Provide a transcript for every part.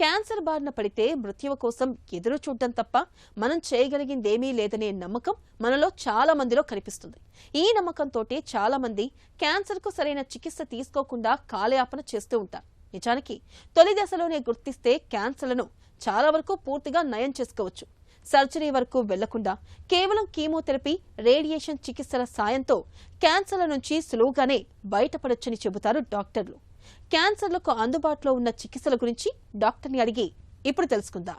Cancer బారిన పడితే మృత్యువు కోసం ఎదురు చూడడం తప్ప మనం చేయగలిగిందేమీ లేదనే నమ్మకం మనలో చాలా మందిలో కనిపిస్తుంది. ఈ నమ్మకంతోటే చాలా మంది క్యాన్సర్కు సరైన చికిత్స తీసుకోకుండా కాలయాపన చేస్తూ ఉంటారు. నిజానికి తొలి దశలోనే గుర్తిస్తే క్యాన్సర్లను చాలా వరకు పూర్తిగా నయం చేసుకోవచ్చు. సర్జరీ వరకు వెళ్లకుండా కేవలం కీమోథెరపీ, రేడియేషన్ చికిత్సల సాయంతో క్యాన్సర్ల నుంచి సులువుగానే బయటపడొచ్చని చెబుతారు డాక్టర్లు. క్యాన్సర్లకు అందుబాటులో ఉన్న చికిత్సల గురించి డాక్టర్ని అడిగి ఇప్పుడు తెలుసుకుందాం.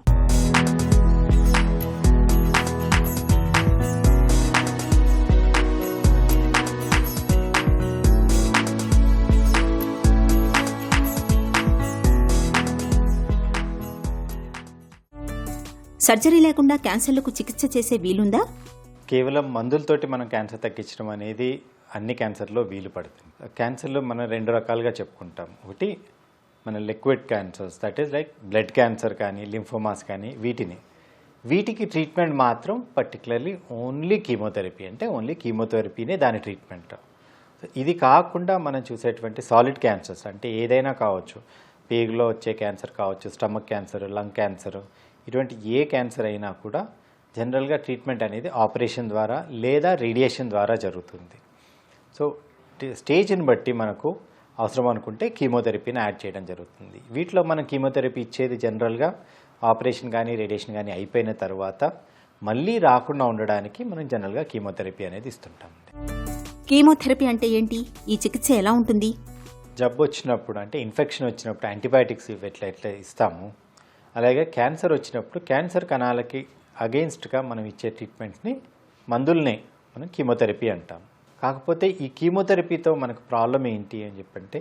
సర్జరీ లేకుండా క్యాన్సర్లకు చికిత్స చేసే వీలుందా? కేవలం మందులతోటి మనం క్యాన్సర్ తగ్గించడం అనేది అన్ని క్యాన్సర్లో వీలు పడుతుంది. క్యాన్సర్లో మనం రెండు రకాలుగా చెప్పుకుంటాం. ఒకటి మన liquid cancers, that is like blood cancer కానీ లింఫోమాస్ కానీ వీటికి ట్రీట్మెంట్ మాత్రం పర్టికులర్లీ ఓన్లీ కీమోథెరపీ, అంటే ఓన్లీ కీమోథెరపీనే దాని ట్రీట్మెంట్. ఇది కాకుండా మనం చూసేటువంటి సాలిడ్ క్యాన్సర్స్ అంటే ఏదైనా కావచ్చు, పేగులో వచ్చే క్యాన్సర్ కావచ్చు, స్టమక్ క్యాన్సర్, లంగ్ క్యాన్సర్, ఇటువంటి ఏ క్యాన్సర్ అయినా కూడా జనరల్గా ట్రీట్మెంట్ అనేది ఆపరేషన్ ద్వారా లేదా రేడియేషన్ ద్వారా జరుగుతుంది. సో స్టేజ్ని బట్టి మనకు అవసరం అనుకుంటే కీమోథెరపీని యాడ్ చేయడం జరుగుతుంది. వీటిలో మనం కీమోథెరపీ ఇచ్చేది జనరల్గా ఆపరేషన్ కానీ రేడియేషన్ కానీ అయిపోయిన తర్వాత మళ్ళీ రాకుండా ఉండడానికి మనం జనరల్గా కీమోథెరపీ అనేది ఇస్తుంటాం. కీమోథెరపీ అంటే ఏంటి? ఈ చికిత్స ఎలా ఉంటుంది? జబ్బు వచ్చినప్పుడు అంటే ఇన్ఫెక్షన్ వచ్చినప్పుడు యాంటీబయాటిక్స్ ఎట్లా ఇస్తాము, అలాగే క్యాన్సర్ వచ్చినప్పుడు క్యాన్సర్ కణాలకి అగెయిన్స్ట్గా మనం ఇచ్చే ట్రీట్మెంట్ని మందుల్నే మనం కీమోథెరపీ అంటాం. కాకపోతే ఈ కీమోథెరపీతో మనకు ప్రాబ్లం ఏంటి అని చెప్పంటే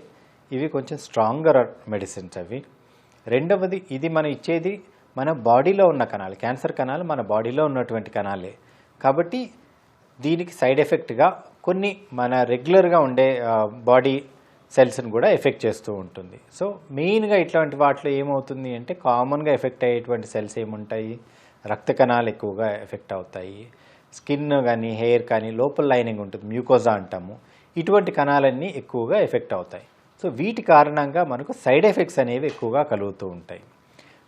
ఇవి కొంచెం స్ట్రాంగర్ మెడిసిన్స్ అవి. రెండవది, ఇది మనం ఇచ్చేది మన బాడీలో ఉన్న కణాలు, క్యాన్సర్ కణాలు మన బాడీలో ఉన్నటువంటి కణాలే కాబట్టి దీనికి సైడ్ ఎఫెక్ట్గా కొన్ని మన రెగ్యులర్గా ఉండే బాడీ సెల్స్ని కూడా ఎఫెక్ట్ చేస్తూ ఉంటుంది. సో మెయిన్గా ఇట్లాంటి వాటిలో ఏమవుతుంది అంటే కామన్గా ఎఫెక్ట్ అయ్యేటువంటి సెల్స్ ఏముంటాయి, రక్త కణాలు ఎక్కువగా ఎఫెక్ట్ అవుతాయి, స్కిన్ కానీ హెయిర్ కానీ లోపల లైనింగ్ ఉంటుంది, మ్యూకోజా అంటాము, ఇటువంటి కణాలన్నీ ఎక్కువగా ఎఫెక్ట్ అవుతాయి. సో వీటి కారణంగా మనకు సైడ్ ఎఫెక్ట్స్ అనేవి ఎక్కువగా కలుగుతూ ఉంటాయి.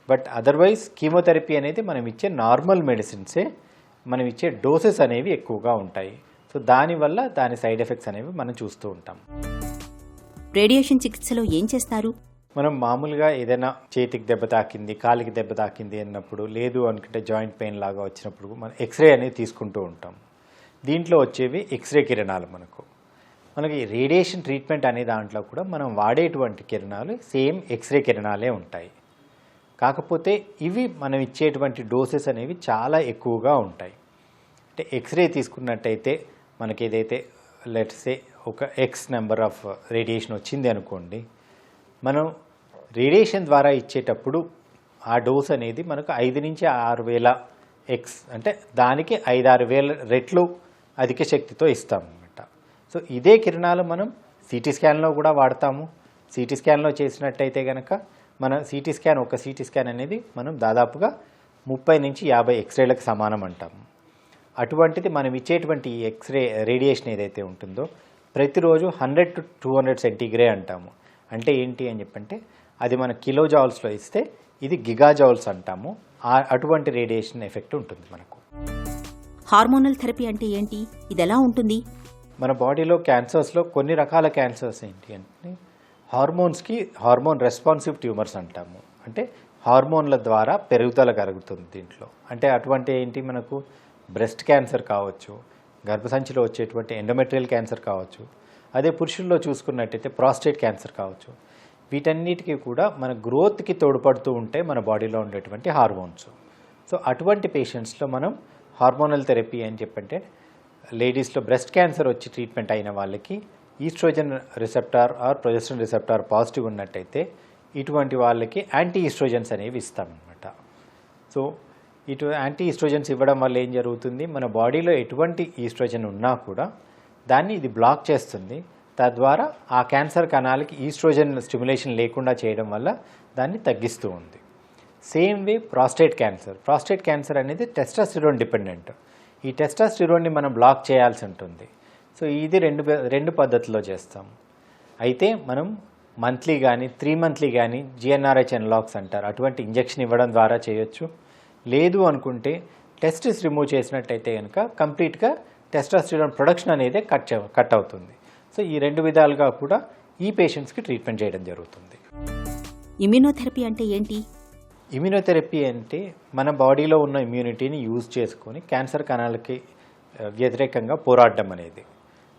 బట్ అదర్వైజ్ కీమోథెరపీ అనేది మనం ఇచ్చే నార్మల్ మెడిసిన్సే, మనం ఇచ్చే డోసెస్ అనేవి ఎక్కువగా ఉంటాయి. సో దానివల్ల దాని సైడ్ ఎఫెక్ట్స్ అనేవి మనం చూస్తూ ఉంటాం. రేడియేషన్ చికిత్సలో ఏం చేస్తారు? మనం మామూలుగా ఏదైనా చేతికి దెబ్బ తాకింది, కాలికి దెబ్బ తాకింది అన్నప్పుడు, లేదు అనుకుంటే జాయింట్ పెయిన్ లాగా వచ్చినప్పుడు మనం ఎక్స్రే అనేది తీసుకుంటూ ఉంటాం. దీంట్లో వచ్చేవి ఎక్స్రే కిరణాలు. మనకి రేడియేషన్ ట్రీట్మెంట్ అనే దాంట్లో కూడా మనం వాడేటువంటి కిరణాలు సేమ్ ఎక్స్రే కిరణాలే ఉంటాయి. కాకపోతే ఇవి మనం ఇచ్చేటువంటి డోసెస్ అనేవి చాలా ఎక్కువగా ఉంటాయి. అంటే ఎక్స్రే తీసుకున్నట్టయితే మనకి ఏదైతే లెట్స్ సే ఒక ఎక్స్ నెంబర్ ఆఫ్ రేడియేషన్ వచ్చింది అనుకోండి, మనం రేడియేషన్ ద్వారా ఇచ్చేటప్పుడు ఆ డోస్ అనేది మనకు 5 నుంచి 6,000 ఎక్స్, అంటే దానికి 5-6,000 రెట్లు అధిక శక్తితో ఇస్తామన్నమాట. సో ఇదే కిరణాలు మనం సిటీ స్కాన్లో కూడా వాడతాము. సిటీ స్కాన్లో చేసినట్టయితే కనుక మన ఒక సిటీ స్కాన్ అనేది మనం దాదాపుగా 30 నుంచి 50 ఎక్స్రేలకు సమానం అంటాము. అటువంటిది మనం ఇచ్చేటువంటి ఎక్స్రే రేడియేషన్ ఏదైతే ఉంటుందో ప్రతిరోజు 100 to 200 సెంటీగ్రేడ్ అంటాము. అంటే ఏంటి అని చెప్పంటే అది మన కిలోజౌల్స్లో ఇస్తే ఇది గిగాజౌల్స్ అంటాము. అటువంటి రేడియేషన్ ఎఫెక్ట్ ఉంటుంది మనకు. హార్మోనల్ థెరపీ అంటే ఏంటి? ఇది ఎలా ఉంటుంది? మన బాడీలో క్యాన్సర్స్లో కొన్ని రకాల క్యాన్సర్స్ ఏంటి అంటే హార్మోన్ రెస్పాన్సివ్ ట్యూమర్స్ అంటాము. అంటే హార్మోన్ల ద్వారా పెరుగుదల కలుగుతుంది దీంట్లో. అంటే అటువంటి ఏంటి, మనకు బ్రెస్ట్ క్యాన్సర్ కావచ్చు, గర్భసంచిలో వచ్చేటువంటి ఎండోమెట్రియల్ క్యాన్సర్ కావచ్చు, అదే పురుషుల్లో చూసుకున్నట్టయితే ప్రాస్టేట్ క్యాన్సర్ కావచ్చు. వీటన్నిటికీ కూడా మన గ్రోత్కి తోడ్పడుతూ ఉంటాయి మన బాడీలో ఉండేటువంటి హార్మోన్స్. సో అటువంటి పేషెంట్స్లో మనం హార్మోనల్ థెరపీ అని చెప్పంటే లేడీస్లో బ్రెస్ట్ క్యాన్సర్ వచ్చి ట్రీట్మెంట్ అయిన వాళ్ళకి oestrogen receptor or progesterone receptor positive ఉన్నట్టయితే ఇటువంటి వాళ్ళకి యాంటీ ఈస్ట్రోజన్స్ అనేవి ఇస్తామన్నమాట. సో యాంటీ ఈస్ట్రోజన్స్ ఇవ్వడం వల్ల ఏం జరుగుతుంది, మన బాడీలో ఎటువంటి ఈస్ట్రోజన్ ఉన్నా కూడా దాన్ని ఇది బ్లాక్ చేస్తుంది. తద్వారా ఆ క్యాన్సర్ కణాలకి ఈస్ట్రోజన్ స్టిమ్యులేషన్ లేకుండా చేయడం వల్ల దాన్ని తగ్గిస్తూ ఉంది. సేమ్ వే ప్రాస్టేట్ క్యాన్సర్ అనేది టెస్టోస్టెరాన్ డిపెండెంట్. ఈ టెస్టోస్టెరాన్ని మనం బ్లాక్ చేయాల్సి ఉంటుంది. సో ఇది రెండు పద్ధతుల్లో చేస్తాం. అయితే మనం మంత్లీ కానీ 3 మంత్లీ కానీ జిఎన్ఆర్హెచ్ ఎనలాగ్స్ అంటారు, అటువంటి ఇంజెక్షన్ ఇవ్వడం ద్వారా చేయొచ్చు. లేదు అనుకుంటే టెస్టిస్ రిమూవ్ చేసినట్టయితే కనుక కంప్లీట్గా టెస్టోస్టెరాన్ ప్రొడక్షన్ అనేది కట్ అవుతుంది. సో ఈ 2 విధాలుగా కూడా ఈ పేషెంట్స్కి ట్రీట్మెంట్ చేయడం జరుగుతుంది. ఇమ్యూనోథెరపీ అంటే ఏంటి? ఇమ్యూనోథెరపీ అంటే మన బాడీలో ఉన్న ఇమ్యూనిటీని యూజ్ చేసుకొని క్యాన్సర్ కణాలకి వ్యతిరేకంగా పోరాడడం అనేది.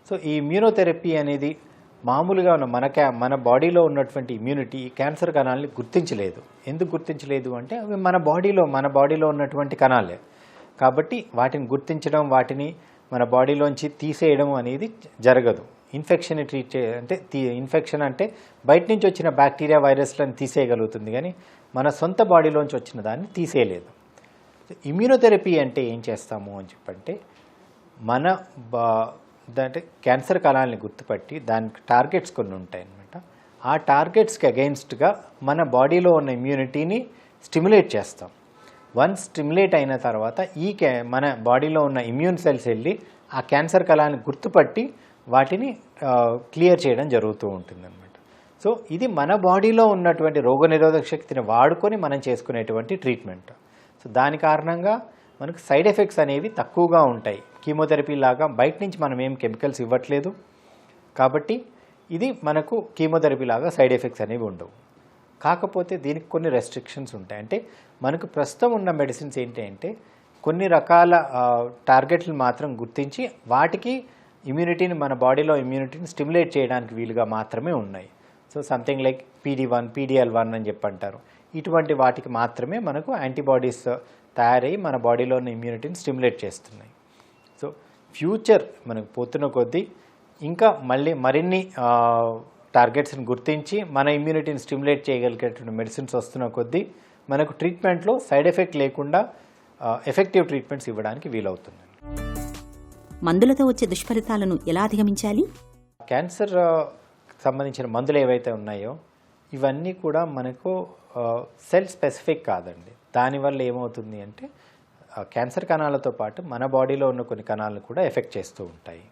సో ఈ ఇమ్యూనోథెరపీ అనేది మామూలుగా ఉన్న మన బాడీలో ఉన్నటువంటి ఇమ్యూనిటీ క్యాన్సర్ కణాలని గుర్తించలేదు. ఎందుకు గుర్తించలేదు అంటే అవి మన బాడీలో ఉన్నటువంటి కణాలే కాబట్టి వాటిని గుర్తించడం, వాటిని మన బాడీలోంచి తీసేయడం అనేది జరగదు. ఇన్ఫెక్షన్ ఇన్ఫెక్షన్ అంటే బయట నుంచి వచ్చిన బ్యాక్టీరియా వైరస్లను తీసేయగలుగుతుంది కానీ మన సొంత బాడీలోంచి వచ్చిన దాన్ని తీసేయలేదు. ఇమ్యూనోథెరపీ అంటే ఏం చేస్తాము అని చెప్పంటే అంటే క్యాన్సర్ కణాలని గుర్తుపట్టి దానికి టార్గెట్స్ కొన్ని ఉంటాయి అన్నమాట. ఆ టార్గెట్స్కి అగెయిన్స్ట్గా మన బాడీలో ఉన్న ఇమ్యూనిటీని స్టిమ్యులేట్ చేస్తాం. వన్స్ స్టిమ్యులేట్ అయిన తర్వాత మన బాడీలో ఉన్న ఇమ్యూన్ సెల్స్ వెళ్ళి ఆ క్యాన్సర్ కణాలను గుర్తుపట్టి వాటిని క్లియర్ చేయడం జరుగుతూ ఉంటుందన్నమాట. సో ఇది మన బాడీలో ఉన్నటువంటి రోగనిరోధక శక్తిని వాడుకొని మనం చేసుకునేటువంటి ట్రీట్మెంట్. సో దాని కారణంగా మనకు సైడ్ ఎఫెక్ట్స్ అనేవి తక్కువగా ఉంటాయి. కీమోథెరపీ లాగా బయట నుంచి మనం ఏం కెమికల్స్ ఇవ్వట్లేదు కాబట్టి ఇది మనకు కీమోథెరపీ లాగా సైడ్ ఎఫెక్ట్స్ అనేవి ఉండవు. కాకపోతే దీనికి కొన్ని రెస్ట్రిక్షన్స్ ఉంటాయి. అంటే మనకు ప్రస్తుతం ఉన్న మెడిసిన్స్ ఏంటి అంటే కొన్ని రకాల టార్గెట్లు మాత్రం గుర్తించి వాటికి ఇమ్యూనిటీని మన బాడీలో ఇమ్యూనిటీని స్టిమ్యులేట్ చేయడానికి వీలుగా మాత్రమే ఉన్నాయి. So something like PD1, PDL1 అని చెప్పంటారు. ఇటువంటి వాటికి మాత్రమే మనకు యాంటీబాడీస్ తయారయ్యి మన బాడీలో ఉన్న ఇమ్యూనిటీని స్టిమ్యులేట్ చేస్తున్నాయి. సో ఫ్యూచర్ మనకు పోతున్న కొద్దీ ఇంకా మరిన్ని టార్గెట్స్ని గుర్తించి మన ఇమ్యూనిటీని స్టిమ్యులేట్ చేయగలిగేటువంటి మెడిసిన్స్ వస్తున్న కొద్దీ మనకు ట్రీట్మెంట్లో సైడ్ ఎఫెక్ట్ లేకుండా ఎఫెక్టివ్ ట్రీట్మెంట్స్ ఇవ్వడానికి వీలవుతుంది. మందులతో వచ్చే దుష్ఫలితాలను ఎలా అధిగమించాలి? క్యాన్సర్ సంబంధించిన మందులు ఏవైతే ఉన్నాయో ఇవన్నీ కూడా మనకు సెల్ స్పెసిఫిక్ కాదండి. దానివల్ల ఏమవుతుంది అంటే క్యాన్సర్ కణాలతో పాటు మన బాడీలో ఉన్న కొన్ని కణాలను కూడా ఎఫెక్ట్ చేస్తూ ఉంటాయి.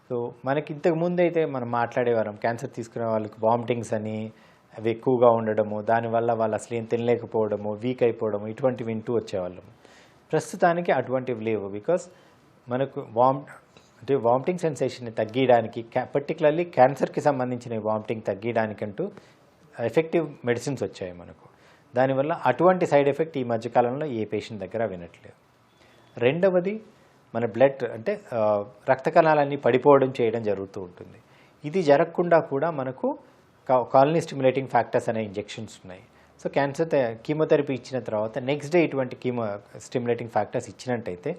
సో మనకి ఇంతకు ముందు అయితే మనం మాట్లాడేవారం క్యాన్సర్ తీసుకునే వాళ్ళకి వామిటింగ్స్ అని అవి ఎక్కువగా ఉండడము, దానివల్ల వాళ్ళు అసలు ఏం తినలేకపోవడము, వీక్ అయిపోవడము ఇటువంటివి వింటూ వచ్చేవాళ్ళము. ప్రస్తుతానికి అటువంటివి లేవు. బికాస్ మనకు వామిటింగ్ సెన్సేషన్ని తగ్గించడానికి పర్టికులర్లీ క్యాన్సర్కి సంబంధించిన వామిటింగ్ తగ్గించడానికంటూ ఎఫెక్టివ్ మెడిసిన్స్ వచ్చాయి మనకు. దానివల్ల అటువంటి సైడ్ ఎఫెక్ట్ ఈ మధ్యకాలంలో ఏ పేషెంట్ దగ్గర వినట్లేదు. రెండవది మన బ్లడ్ అంటే రక్త కణాలన్నీ పడిపోవడం చేయడం జరుగుతూ ఉంటుంది. ఇది జరగకుండా కూడా మనకు కాలనీ స్టిమ్యులేటింగ్ ఫ్యాక్టర్స్ అనే ఇంజెక్షన్స్ ఉన్నాయి. సో క్యాన్సర్ కీమోథెరపీ ఇచ్చిన తర్వాత నెక్స్ట్ డే ఇటువంటి స్టిమ్యులేటింగ్ ఫ్యాక్టర్స్ ఇచ్చినట్టయితే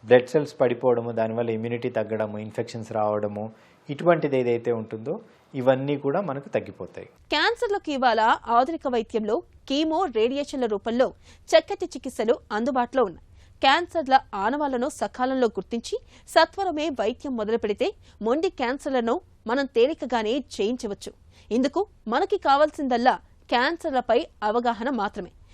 బ్లడ్ సెల్స్ పడిపోవడము, దానివల్ల ఇమ్యూనిటీ తగ్గడము, ఇన్ఫెక్షన్స్ రావడము ఇటువంటిది ఏదైతే ఉంటుందో ఇవన్నీ కూడా మనకు తగ్గిపోతాయి. క్యాన్సర్లకు ఇవాళ ఆధునిక వైద్యంలో కీమో, రేడియేషన్ల రూపంలో చక్కటి చికిత్సలు అందుబాటులో ఉన్నాయి. క్యాన్సర్ల ఆనవాళ్లను సకాలంలో గుర్తించి సత్వరమే వైద్యం మొదలు పెడితే మొండి క్యాన్సర్లను మనం తేలికగానే జయించవచ్చు. ఇందుకు మనకి కావాల్సిందల్లా క్యాన్సర్లపై అవగాహన మాత్రమే.